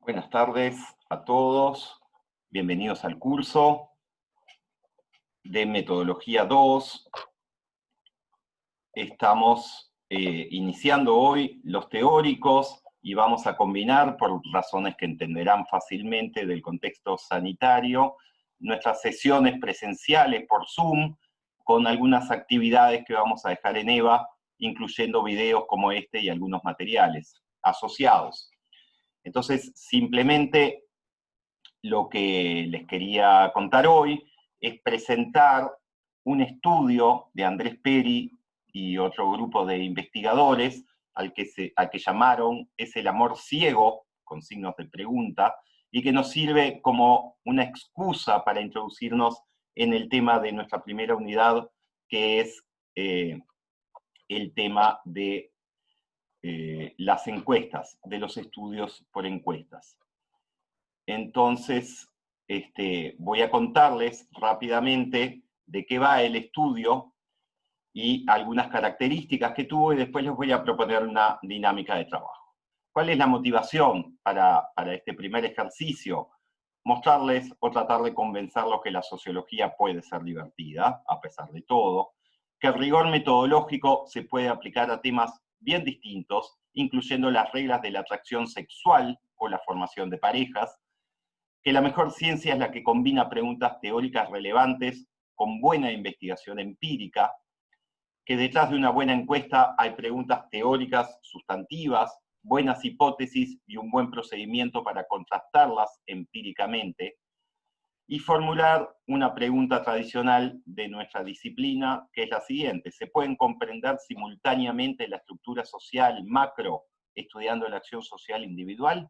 Buenas tardes a todos, bienvenidos al curso de Metodología 2. Estamos iniciando hoy los teóricos y vamos a combinar, por razones que entenderán fácilmente del contexto sanitario, nuestras sesiones presenciales por Zoom con algunas actividades que vamos a dejar en EVA, incluyendo videos como este y algunos materiales asociados. Entonces, simplemente lo que les quería contar hoy es presentar un estudio de Andrés Peri y otro grupo de investigadores al que llamaron "Es el amor ciego?", con signos de pregunta, y que nos sirve como una excusa para introducirnos en el tema de nuestra primera unidad, que es el tema de las encuestas, de los estudios por encuestas. Entonces, voy a contarles rápidamente de qué va el estudio y algunas características que tuvo, y después les voy a proponer una dinámica de trabajo. ¿Cuál es la motivación para este primer ejercicio? Mostrarles o tratar de convencerlos que la sociología puede ser divertida, a pesar de todo, que el rigor metodológico se puede aplicar a temas bien distintos, incluyendo las reglas de la atracción sexual o la formación de parejas, que la mejor ciencia es la que combina preguntas teóricas relevantes con buena investigación empírica, que detrás de una buena encuesta hay preguntas teóricas sustantivas, buenas hipótesis y un buen procedimiento para contrastarlas empíricamente, y formular una pregunta tradicional de nuestra disciplina, que es la siguiente: ¿se pueden comprender simultáneamente la estructura social macro estudiando la acción social individual?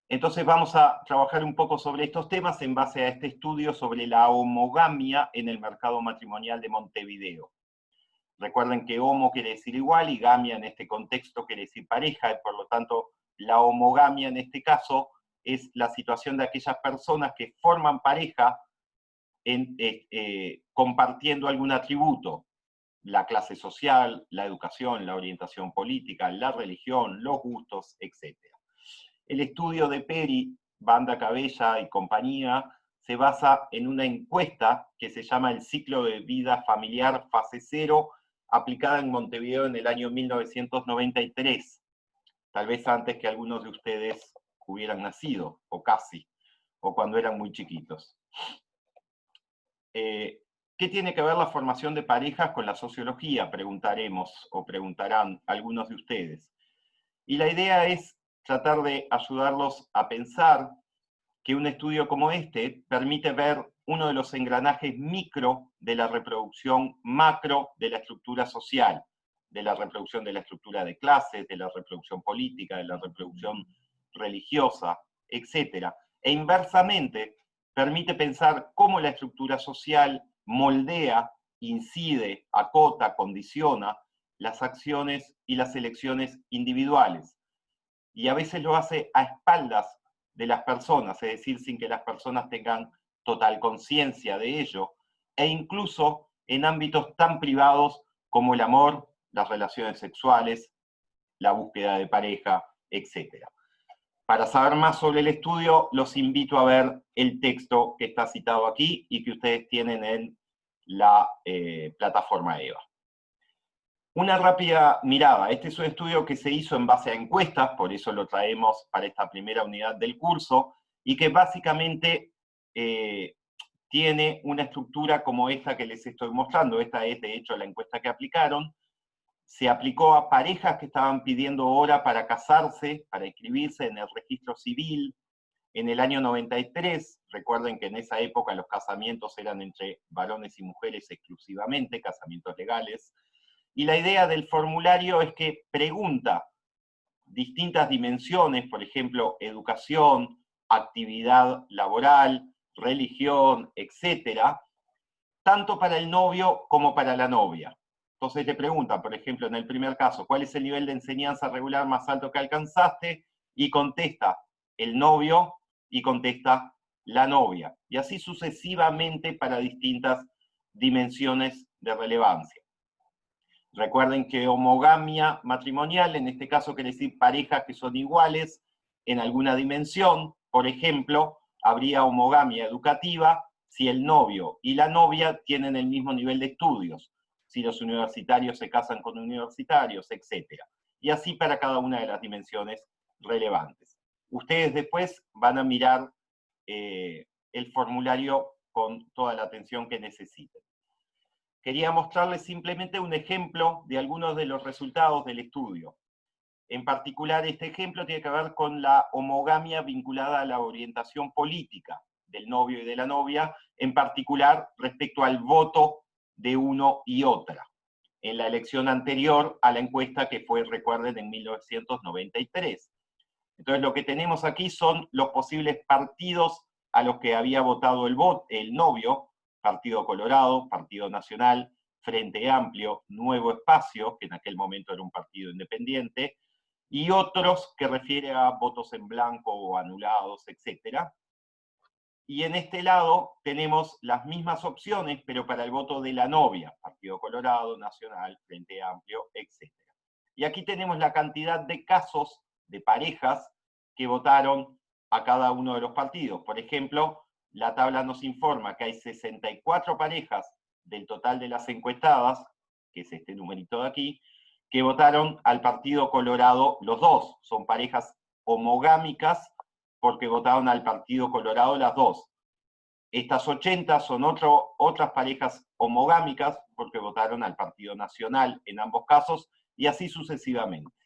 Entonces vamos a trabajar un poco sobre estos temas en base a este estudio sobre la homogamia en el mercado matrimonial de Montevideo. Recuerden que homo quiere decir igual y gamia en este contexto quiere decir pareja, y por lo tanto la homogamia en este caso es la situación de aquellas personas que forman pareja compartiendo algún atributo: la clase social, la educación, la orientación política, la religión, los gustos, etc. El estudio de Peri, Banda Cabella y compañía se basa en una encuesta que se llama el Ciclo de Vida Familiar Fase Cero, aplicada en Montevideo en el año 1993, tal vez antes que algunos de ustedes hubieran nacido, o casi, o cuando eran muy chiquitos. ¿Qué tiene que ver la formación de parejas con la sociología? Preguntaremos, o preguntarán algunos de ustedes. Y la idea es tratar de ayudarlos a pensar que un estudio como este permite ver uno de los engranajes micro de la reproducción macro de la estructura social, de la reproducción de la estructura de clases, de la reproducción política, de la reproducción religiosa, etc. E inversamente, permite pensar cómo la estructura social moldea, incide, acota, condiciona las acciones y las elecciones individuales. Y a veces lo hace a espaldas de las personas, es decir, sin que las personas tengan total conciencia de ello, e incluso en ámbitos tan privados como el amor, las relaciones sexuales, la búsqueda de pareja, etc. Para saber más sobre el estudio, los invito a ver el texto que está citado aquí y que ustedes tienen en la plataforma EVA. Una rápida mirada: este es un estudio que se hizo en base a encuestas, por eso lo traemos para esta primera unidad del curso, y que básicamente tiene una estructura como esta que les estoy mostrando. Esta es, de hecho, la encuesta que aplicaron. Se aplicó a parejas que estaban pidiendo hora para casarse, para inscribirse en el registro civil en el año 93. Recuerden que en esa época los casamientos eran entre varones y mujeres exclusivamente, casamientos legales. Y la idea del formulario es que pregunta distintas dimensiones, por ejemplo, educación, actividad laboral, religión, etc., tanto para el novio como para la novia. Entonces le preguntan, por ejemplo, en el primer caso, ¿cuál es el nivel de enseñanza regular más alto que alcanzaste? Y contesta el novio y contesta la novia. Y así sucesivamente para distintas dimensiones de relevancia. Recuerden que homogamia matrimonial, en este caso quiere decir parejas que son iguales, en alguna dimensión. Por ejemplo, habría homogamia educativa si el novio y la novia tienen el mismo nivel de estudios, si los universitarios se casan con universitarios, etc. Y así para cada una de las dimensiones relevantes. Ustedes después van a mirar el formulario con toda la atención que necesiten. Quería mostrarles simplemente un ejemplo de algunos de los resultados del estudio. En particular, este ejemplo tiene que ver con la homogamia vinculada a la orientación política del novio y de la novia, en particular respecto al voto de uno y otra, en la elección anterior a la encuesta que fue, recuerden, en 1993. Entonces lo que tenemos aquí son los posibles partidos a los que había votado el novio: Partido Colorado, Partido Nacional, Frente Amplio, Nuevo Espacio, que en aquel momento era un partido independiente, y otros que refiere a votos en blanco o anulados, etc. Y en este lado tenemos las mismas opciones, pero para el voto de la novia: Partido Colorado, Nacional, Frente Amplio, etc. Y aquí tenemos la cantidad de casos de parejas que votaron a cada uno de los partidos. Por ejemplo, la tabla nos informa que hay 64 parejas del total de las encuestadas, que es este numerito de aquí, que votaron al Partido Colorado. Los dos son parejas homogámicas porque votaron al Partido Colorado las dos. Estas 80 son otras parejas homogámicas porque votaron al Partido Nacional en ambos casos, y así sucesivamente.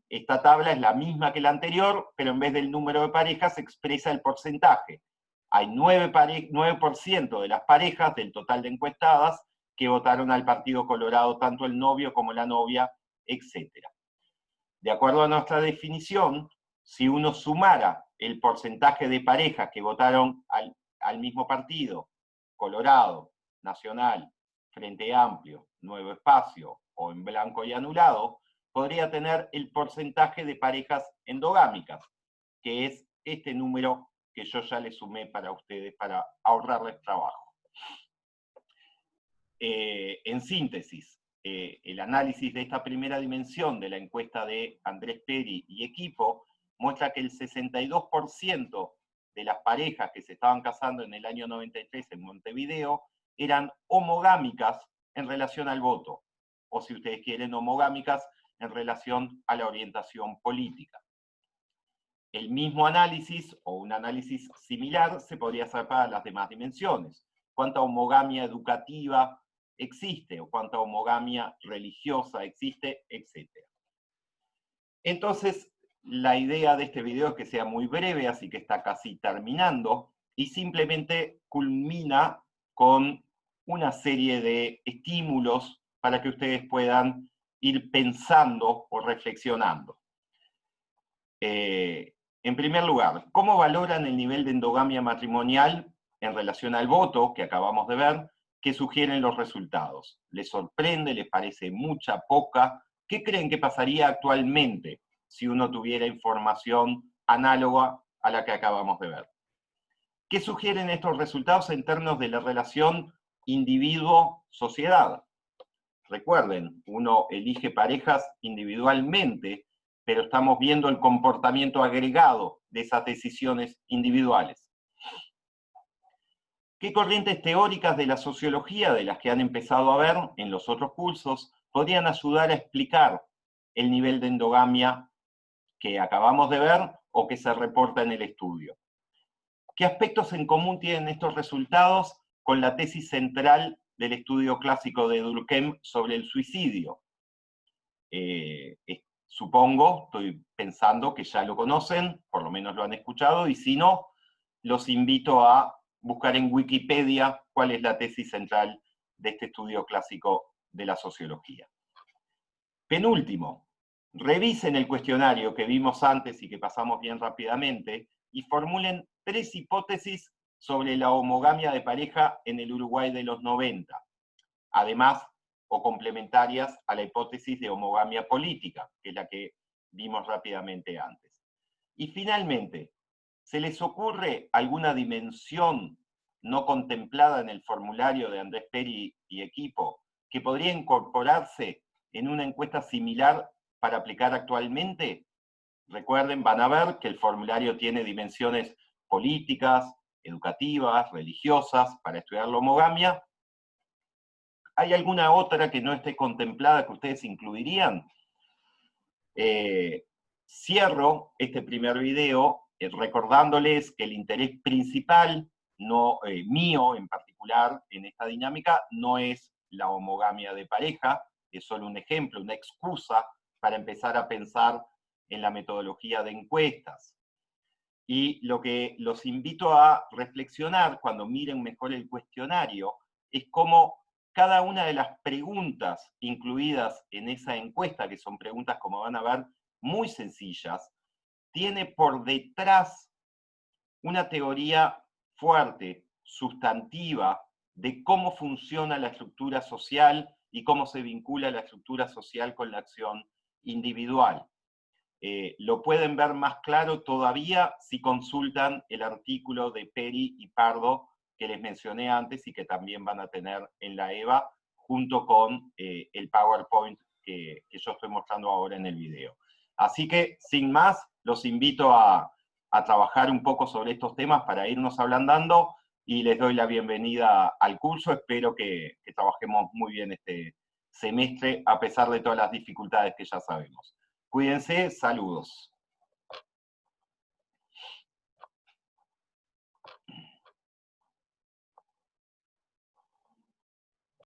Esta tabla es la misma que la anterior, pero en vez del número de parejas se expresa el porcentaje. Hay 9% de las parejas del total de encuestadas que votaron al Partido Colorado, tanto el novio como la novia, etc. De acuerdo a nuestra definición, si uno sumara el porcentaje de parejas que votaron al mismo partido, Colorado, Nacional, Frente Amplio, Nuevo Espacio o en blanco y anulado, podría tener el porcentaje de parejas endogámicas, que es este número que yo ya les sumé para ustedes para ahorrarles trabajo. En síntesis, el análisis de esta primera dimensión de la encuesta de Andrés Peri y equipo muestra que el 62% de las parejas que se estaban casando en el año 93 en Montevideo eran homogámicas en relación al voto, o si ustedes quieren, homogámicas en relación a la orientación política. El mismo análisis, o un análisis similar, se podría hacer para las demás dimensiones. ¿Cuánta homogamia educativa existe? ¿O cuánta homogamia religiosa existe? Etcétera. Entonces, la idea de este video es que sea muy breve, así que está casi terminando, y simplemente culmina con una serie de estímulos para que ustedes puedan ir pensando o reflexionando. En primer lugar, ¿cómo valoran el nivel de endogamia matrimonial en relación al voto que acabamos de ver, que sugieren los resultados? ¿Les sorprende? ¿Les parece mucha, poca? ¿Qué creen que pasaría actualmente si uno tuviera información análoga a la que acabamos de ver? ¿Qué sugieren estos resultados en términos de la relación individuo-sociedad? Recuerden, uno elige parejas individualmente, pero estamos viendo el comportamiento agregado de esas decisiones individuales. ¿Qué corrientes teóricas de la sociología, de las que han empezado a ver en los otros cursos, podrían ayudar a explicar el nivel de endogamia que acabamos de ver o que se reporta en el estudio? ¿Qué aspectos en común tienen estos resultados con la tesis central del estudio clásico de Durkheim sobre el suicidio? Supongo, estoy pensando que ya lo conocen, por lo menos lo han escuchado, y si no, los invito a buscar en Wikipedia cuál es la tesis central de este estudio clásico de la sociología. Penúltimo, revisen el cuestionario que vimos antes y que pasamos bien rápidamente y formulen 3 hipótesis sobre la homogamia de pareja en el Uruguay de los 90. Además, o complementarias a la hipótesis de homogamia política, que es la que vimos rápidamente antes. Y finalmente, ¿se les ocurre alguna dimensión no contemplada en el formulario de Andrés Peri y equipo que podría incorporarse en una encuesta similar para aplicar actualmente? recuerden, van a ver que el formulario tiene dimensiones políticas, educativas, religiosas, para estudiar la homogamia. ¿Hay alguna otra que no esté contemplada que ustedes incluirían? Cierro este primer video recordándoles que el interés principal, no, mío en particular, en esta dinámica, no es la homogamia de pareja, es solo un ejemplo, una excusa para empezar a pensar en la metodología de encuestas. Y lo que los invito a reflexionar cuando miren mejor el cuestionario es cómo cada una de las preguntas incluidas en esa encuesta, que son preguntas, como van a ver, muy sencillas, tiene por detrás una teoría fuerte, sustantiva, de cómo funciona la estructura social y cómo se vincula la estructura social con la acción individual. Lo pueden ver más claro todavía si consultan el artículo de Peri y Pardo que les mencioné antes y que también van a tener en la EVA, junto con el PowerPoint que yo estoy mostrando ahora en el video. Así que, sin más, los invito a trabajar un poco sobre estos temas para irnos ablandando y les doy la bienvenida al curso. Espero que trabajemos muy bien este semestre, a pesar de todas las dificultades que ya sabemos. Cuídense, saludos.